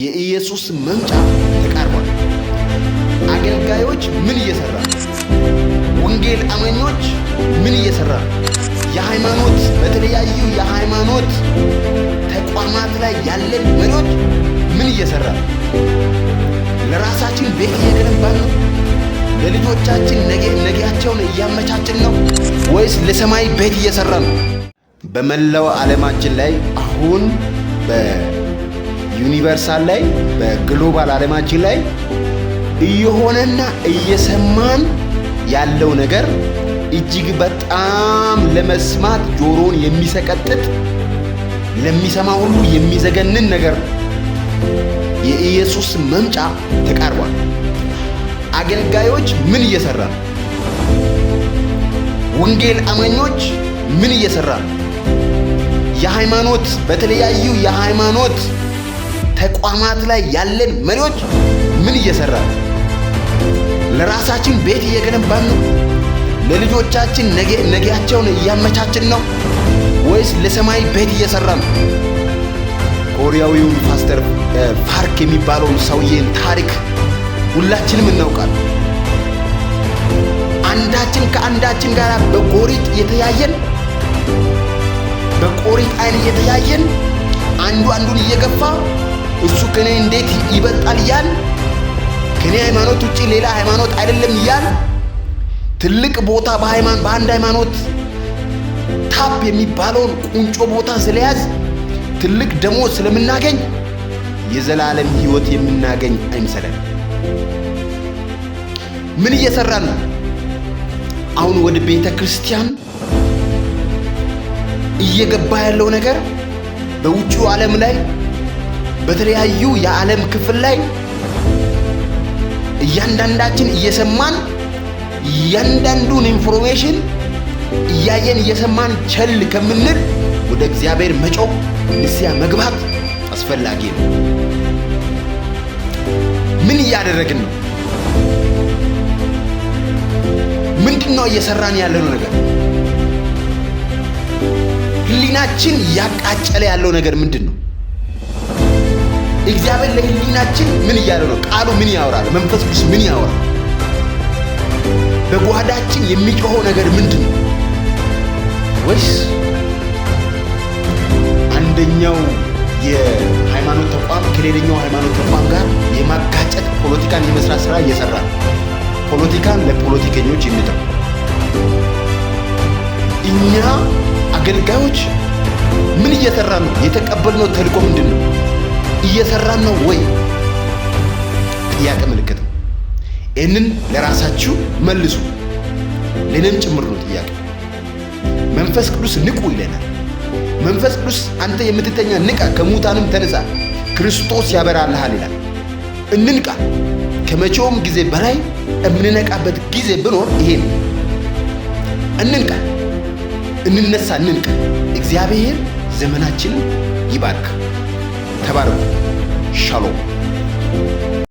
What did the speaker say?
የኢየሱስ መምጫ ተቃርቧል። አገልጋዮች ምን እየሰራ ነው? ወንጌል አማኞች ምን እየሰራ ነው? የሃይማኖት በተለያዩ የሃይማኖት ተቋማት ላይ ያለን መሪዎች ምን እየሰራ ነው? ለራሳችን ቤት እየገነባን ነው? ለልጆቻችን ነገያቸውን እያመቻችን ነው ወይስ ለሰማይ ቤት እየሰራ ነው? በመላው ዓለማችን ላይ አሁን በዩኒቨርሳል ላይ በግሎባል ዓለማችን ላይ እየሆነና እየሰማን ያለው ነገር እጅግ በጣም ለመስማት ጆሮን የሚሰቀጥጥ ለሚሰማ ሁሉ የሚዘገንን ነገር ነው። የኢየሱስ መምጫ ተቃርቧል። አገልጋዮች ምን እየሰራ ነው? ወንጌል አማኞች ምን እየሰራ ነው? የሃይማኖት በተለያዩ የሃይማኖት ተቋማት ላይ ያለን መሪዎች ምን እየሰራ ነው? ለራሳችን ቤት እየገነባን ነው? ለልጆቻችን ነገያቸውን እያመቻችን ነው ወይስ ለሰማይ ቤት እየሰራ ነው? ኮሪያዊውን ፓስተር ፓርክ የሚባለውን ሰውዬን ታሪክ ሁላችንም እናውቃለን። አንዳችን ከአንዳችን ጋር በጎሪጥ እየተያየን በቆሪጥ አይን እየተያየን አንዱ አንዱን እየገፋ እሱ ከኔ እንዴት ይበልጣል እያል ከኔ ሃይማኖት ውጪ ሌላ ሃይማኖት አይደለም እያል ትልቅ ቦታ በአንድ ሃይማኖት ታፕ የሚባለውን ቁንጮ ቦታ ስለያዝ ትልቅ ደሞዝ ስለምናገኝ የዘላለም ሕይወት የምናገኝ አይምሰለን። ምን እየሰራን ነው? አሁን ወደ ቤተ ክርስቲያን እየገባ ያለው ነገር በውጪው ዓለም ላይ በተለያዩ የዓለም ክፍል ላይ እያንዳንዳችን እየሰማን እያንዳንዱን ኢንፎርሜሽን እያየን እየሰማን ቸል ከምንል ወደ እግዚአብሔር መጮህ ንስሐ መግባት አስፈላጊ ነው። ምን እያደረግን ነው? ምንድነው እየሰራን ያለው ነገር? ህሊናችን ያቃጨለ ያለው ነገር ምንድነው? እግዚአብሔር ለህሊናችን ምን እያለ ነው? ቃሉ ምን ያወራል? መንፈስ ቅዱስ ምን ያወራል? በጓዳችን የሚጮኸው ነገር ምንድነው? ወይስ አንደኛው የሃይማኖት ተቋም ከሌላኛው ሃይማኖት ተቋም ጋር የማጋጨት ፖለቲካን የመስራት ስራ እየሰራ ነው? ፖለቲካን ለፖለቲከኞች የሚተው እኛ አገልጋዮች ምን እየሰራን ነው? የተቀበልነው ተልእኮ ምንድነው? እየሰራን ነው ወይ? ጥያቄ ምልክት ነው። ይህንን ለራሳችሁ መልሱ። ለእኔም ጭምር ነው ጥያቄ። መንፈስ ቅዱስ ንቁ ይለናል። መንፈስ ቅዱስ አንተ የምትተኛ ንቃ፣ ከሙታንም ተነሳ፣ ክርስቶስ ያበራልሃል ይላል። እንንቃ። ከመቼውም ጊዜ በላይ የምንነቃበት ጊዜ ብኖር ይሄ ነው። እንንቃ፣ እንነሳ፣ እንንቃ። እግዚአብሔር ዘመናችንን ይባርክ። ተባረኩ። ሻሎም